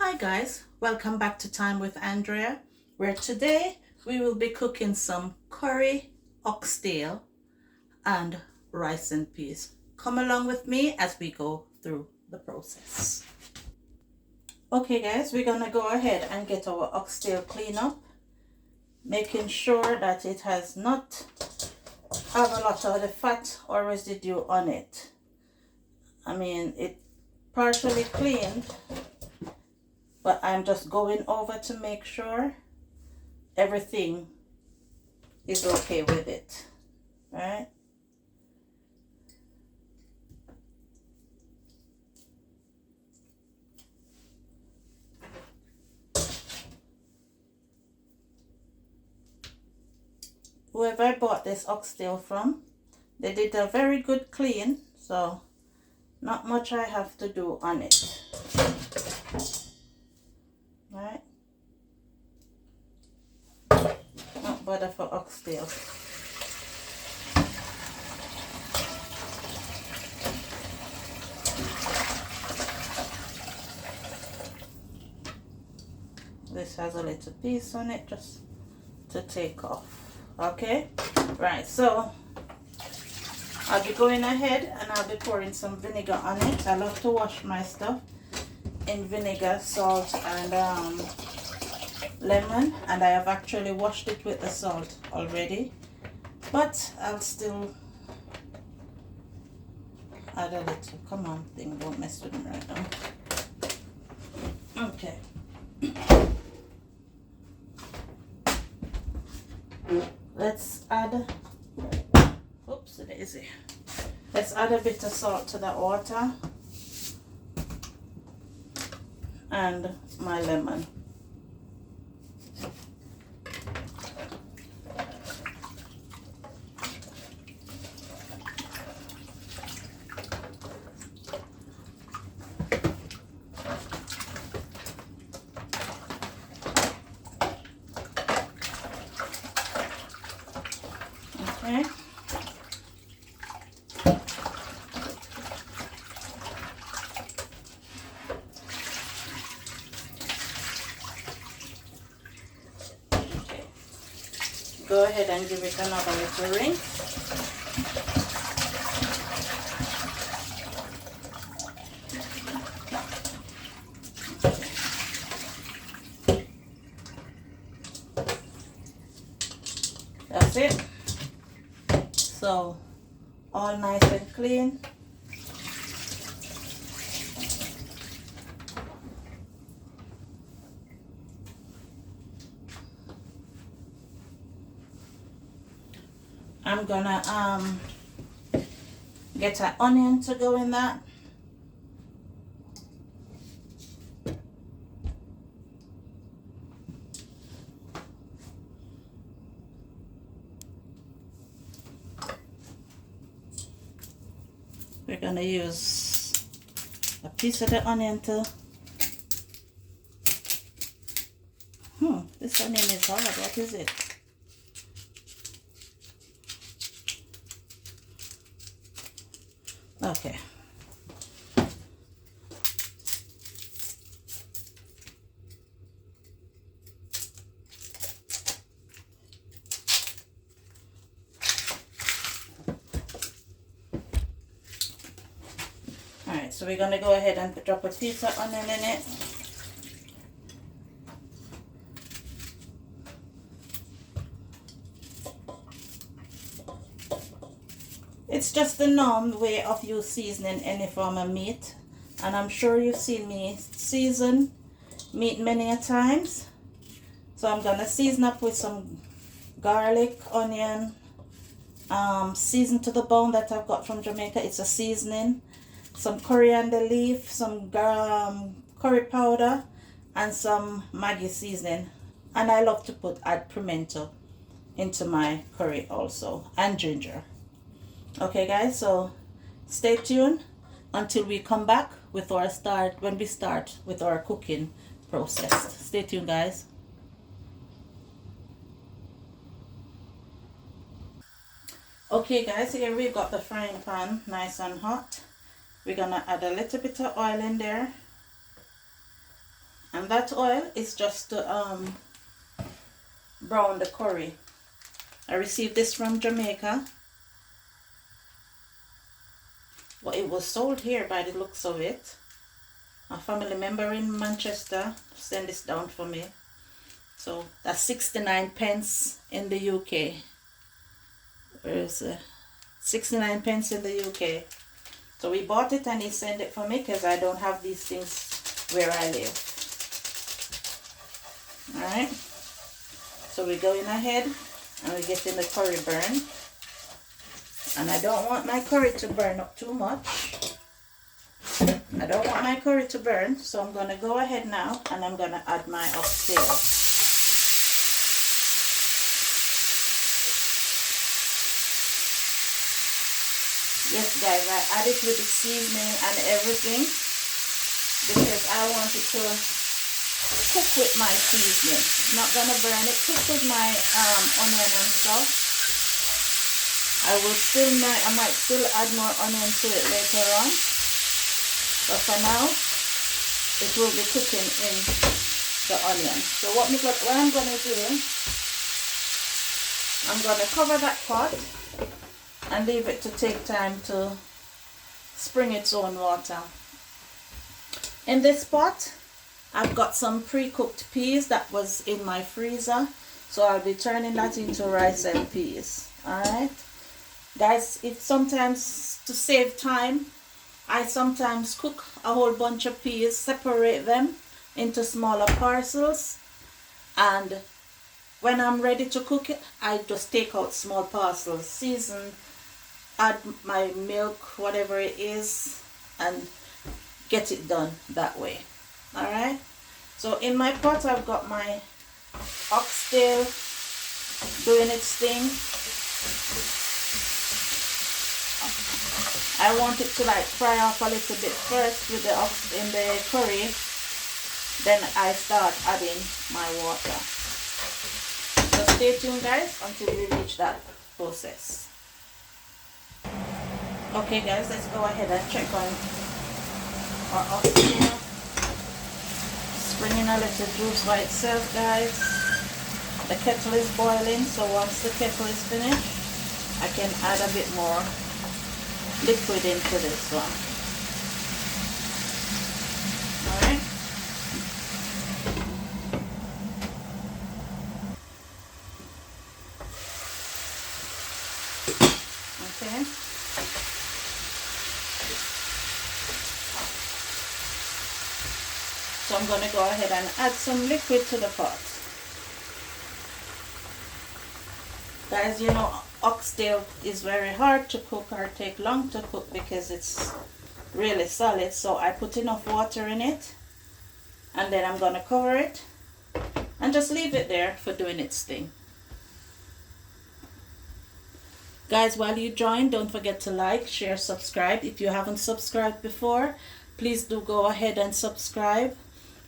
Hi guys, welcome back to Time with Andrea, where today we will be cooking some curry oxtail and rice and peas. Come along with me as we go through the process. Okay guys, we're gonna go ahead and get our oxtail clean up, making sure that it has not have a lot of the fat or residue on it. I mean, it partially cleaned, but I'm just going over to make sure everything is okay with it, right? Whoever I bought this oxtail from, they did a very good clean, so not much I have to do on it, right? Not bother for oxtail. This has a little piece on it just to take off. Okay, right, so I'll be going ahead and I'll be pouring some vinegar on it. I love to wash my stuff in vinegar, salt, and lemon, and I have actually washed it with the salt already, but I'll still add a little. Come on, thing, don't mess with me right now. Okay. Let's add, oops, daisy. Let's add a bit of salt to that water and my lemon. Okay. Go ahead and give it another little rinse. That's it. So, all nice and clean. I'm gonna get an onion to go in that. We're gonna use a piece of the onion to, this onion is hard. What is it? Okay. Alright, so we're going to go ahead and drop a piece of onion in it. It's just the normal way of you seasoning any form of meat, and I'm sure you've seen me season meat many a times. So I'm gonna season up with some garlic, onion, seasoned to the bone that I've got from Jamaica. It's a seasoning, some coriander leaf, some curry powder, and some Maggi seasoning. And I love to add pimento into my curry also, and ginger. Okay guys, so stay tuned until we come back with when we start with our cooking process. Stay tuned guys. Okay guys, here we've got the frying pan nice and hot. We're gonna add a little bit of oil in there, And that oil is just to brown the curry. I received this from Jamaica, but it was sold here by the looks of it. A family member in Manchester sent this down for me. So that's 69 pence in the UK. Where is it? 69 pence in the UK. So we bought it and he sent it for me because I don't have these things where I live. Alright. So we're going ahead and we're getting the curry burn. And I don't want my curry to burn up too much. I don't want my curry to burn, so I'm going to go ahead now and I'm going to add my oxtail. Yes guys, I add it with the seasoning and everything because I want it to cook with my seasoning. It's not going to burn it. Cook with my onion and stuff. I might still add more onion to it later on. But for now, it will be cooking in the onion. So what I'm going to do, I'm going to cover that pot and leave it to take time to spring its own water. In this pot, I've got some pre-cooked peas that was in my freezer. So I'll be turning that into rice and peas. Alright? Guys, it's sometimes to save time, I sometimes cook a whole bunch of peas, separate them into smaller parcels, and when I'm ready to cook it, I just take out small parcels, season, add my milk, whatever it is, and get it done that way. Alright, so in my pot I've got my oxtail doing its thing. I want it to like fry off a little bit first with in the curry, then I start adding my water. So stay tuned guys until we reach that process. Okay guys, let's go ahead and check on our oxtail. Springing a little juice by itself guys. The kettle is boiling, so once the kettle is finished, I can add a bit more liquid into this one. Alright. Okay. So I'm going to go ahead and add some liquid to the pot. Guys, you know, oxtail is very hard to cook or take long to cook because it's really solid. So I put enough water in it and then I'm going to cover it and just leave it there for doing its thing. Guys, while you join, don't forget to like, share, subscribe. If you haven't subscribed before, please do go ahead and subscribe.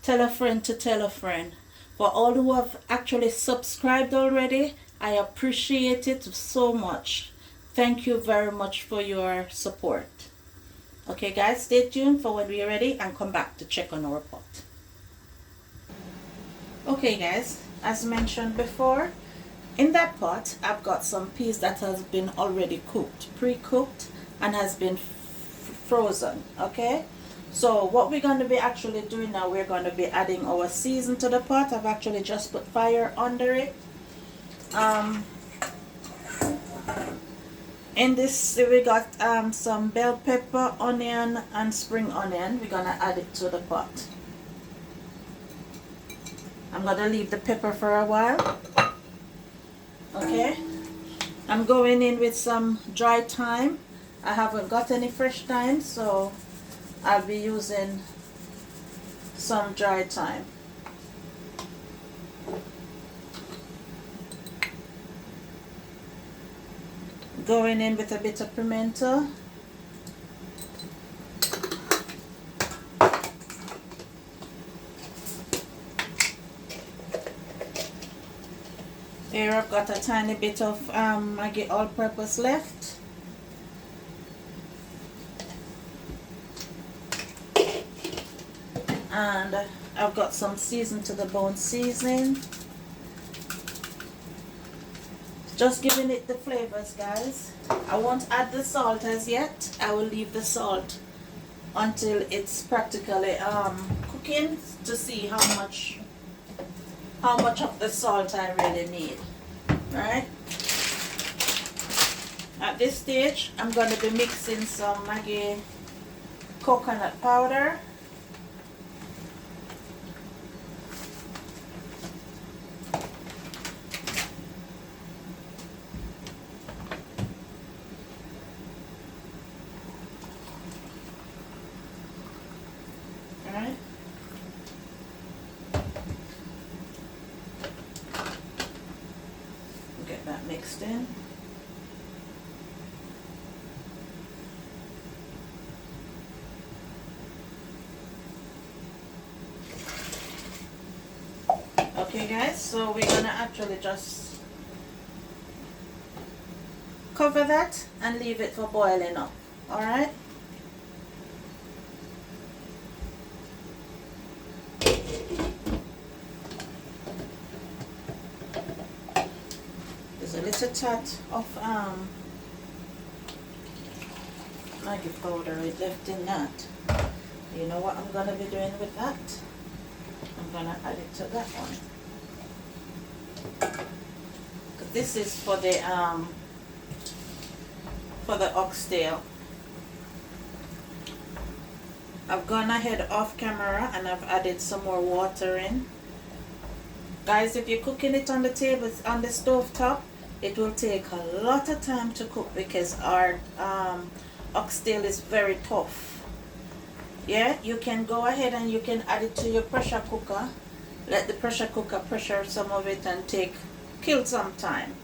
Tell a friend to tell a friend. For all who have actually subscribed already, I appreciate it so much. Thank you very much for your support. Okay guys, stay tuned for when we're ready and come back to check on our pot. Okay guys, as mentioned before, in that pot I've got some peas that has been already cooked, pre-cooked, and has been frozen. Okay, so what we're going to be actually doing now, we're going to be adding our season to the pot. I've actually just put fire under it. In this we got some bell pepper, onion, and spring onion. We're gonna add it to the pot. I'm gonna leave the pepper for a while. Okay, I'm going in with some dry thyme. I haven't got any fresh thyme, so I'll be using some dry thyme. Going in with a bit of pimento. Here I've got a tiny bit of Maggi all-purpose left. And I've got some seasoned to the bone seasoning. Just giving it the flavors, guys. I won't add the salt as yet. I will leave the salt until it's practically cooking to see how much of the salt I really need. Right? At this stage, I'm going to be mixing some Maggi coconut powder. Alright. Get that mixed in. Okay guys, so we're gonna actually just cover that and leave it for boiling up. Alright? There's a little touch of Maggi powder left in that. You know what I'm gonna be doing with that? I'm gonna add it to that one. This is for the oxtail. I've gone ahead off camera and I've added some more water in. Guys, if you're cooking it on the table, on the stove top, it will take a lot of time to cook because our oxtail is very tough. Yeah, you can go ahead and you can add it to your pressure cooker. Let the pressure cooker pressure some of it and kill some time.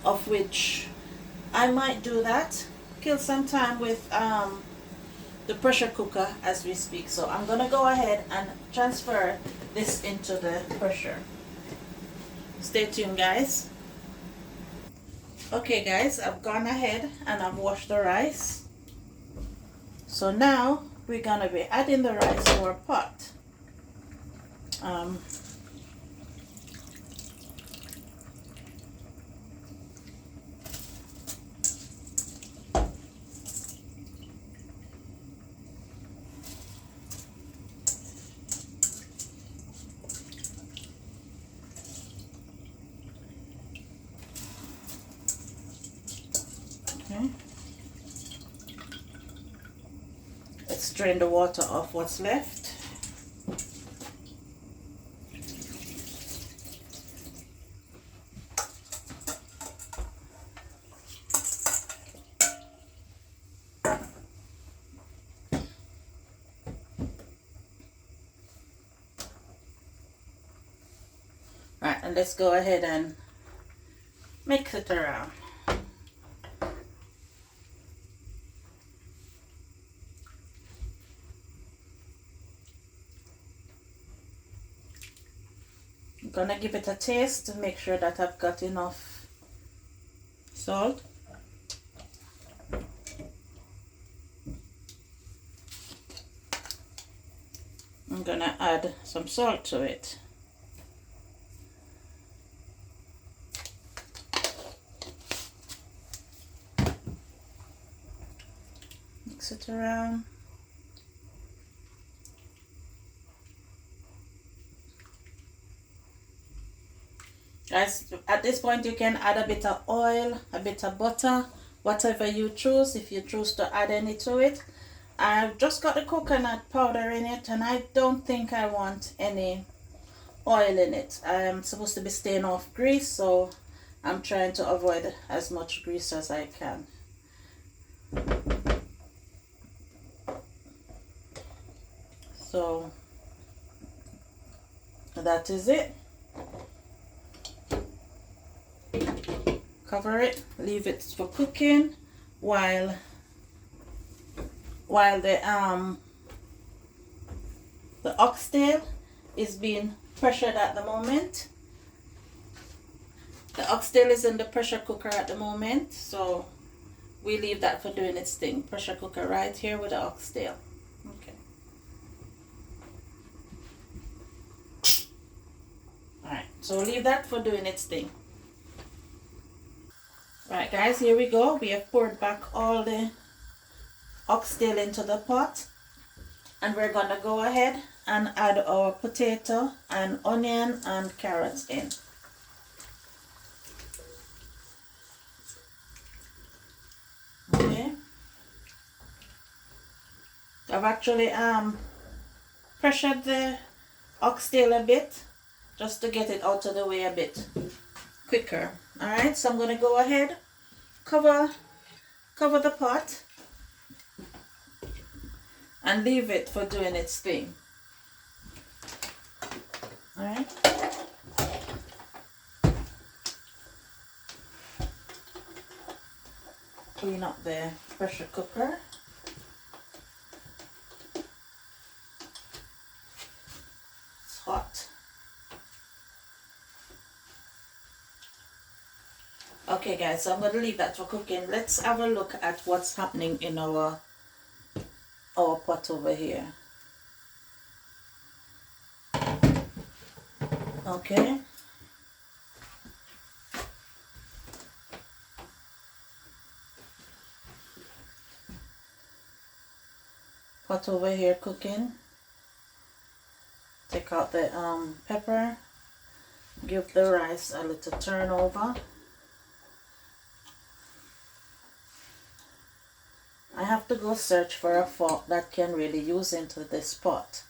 Of which I might do that. Kill some time with the pressure cooker as we speak. So I'm gonna go ahead and transfer this into the pressure. Stay tuned, guys. Okay guys, I've gone ahead and I've washed the rice. So now we're gonna be adding the rice to our pot. Okay. Let's drain the water off what's left. Right, and let's go ahead and mix it around. I'm gonna give it a taste to make sure that I've got enough salt. I'm gonna add some salt to it. Mix it around. Guys, at this point you can add a bit of oil, a bit of butter, whatever you choose, if you choose to add any to it. I've just got the coconut powder in it and I don't think I want any oil in it. I'm supposed to be staying off grease, so I'm trying to avoid as much grease as I can. So that is it. Cover it, leave it for cooking while the oxtail is being pressured at the moment. The oxtail is in the pressure cooker at the moment, so we leave that for doing its thing. Pressure cooker right here with the oxtail. Okay. So leave that for doing its thing. Right guys, here we go. We have poured back all the oxtail into the pot, and we're gonna go ahead and add our potato and onion and carrots in. Okay. I've actually pressured the oxtail a bit just to get it out of the way a bit quicker. All right, so I'm going to go ahead, cover the pot and leave it for doing its thing. All right. Clean up the pressure cooker. It's hot. Okay guys, so I'm going to leave that for cooking. Let's have a look at what's happening in our pot over here. Okay. Pot over here cooking. Take out the pepper. Give the rice a little turn over. I have to go search for a fork that can really use into this pot,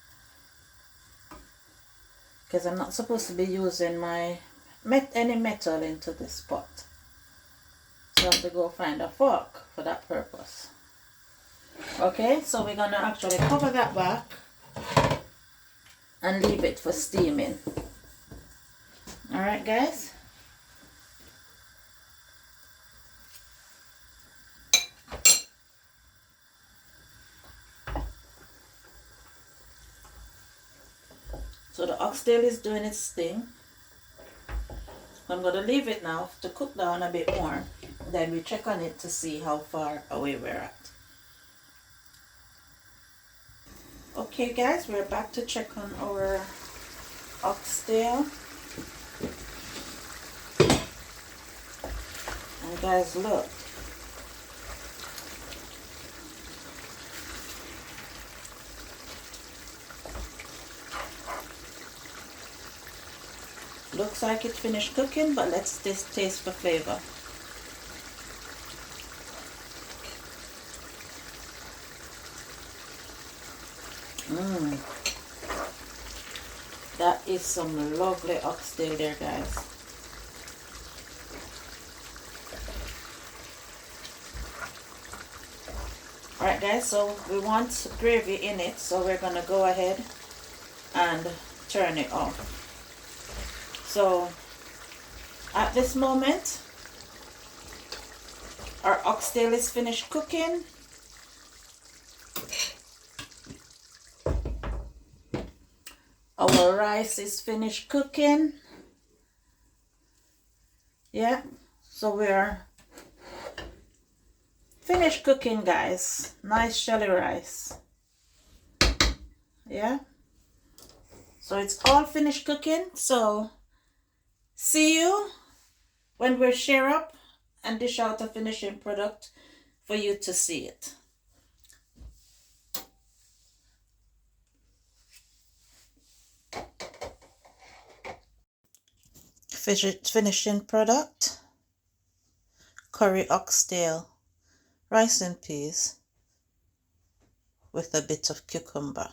because I'm not supposed to be using any metal into this pot. So I have to go find a fork for that purpose. Okay, so we're gonna actually cover that back and leave it for steaming. Alright guys. So the oxtail is doing its thing. I'm going to leave it now to cook down a bit more. Then we check on it to see how far away we're at. Okay guys, we're back to check on our oxtail. And guys, look. Looks like it finished cooking, but let's taste for flavor. That is some lovely oxtail there, guys. Alright guys, so we want gravy in it, so we're gonna go ahead and turn it off. So at this moment, our oxtail is finished cooking. Our rice is finished cooking. Yeah, so we're finished cooking, guys. Nice shelly rice. Yeah, so it's all finished cooking. So see you when we share up and dish out a finishing product for you to see it. Finishing product: curry oxtail, rice and peas with a bit of cucumber.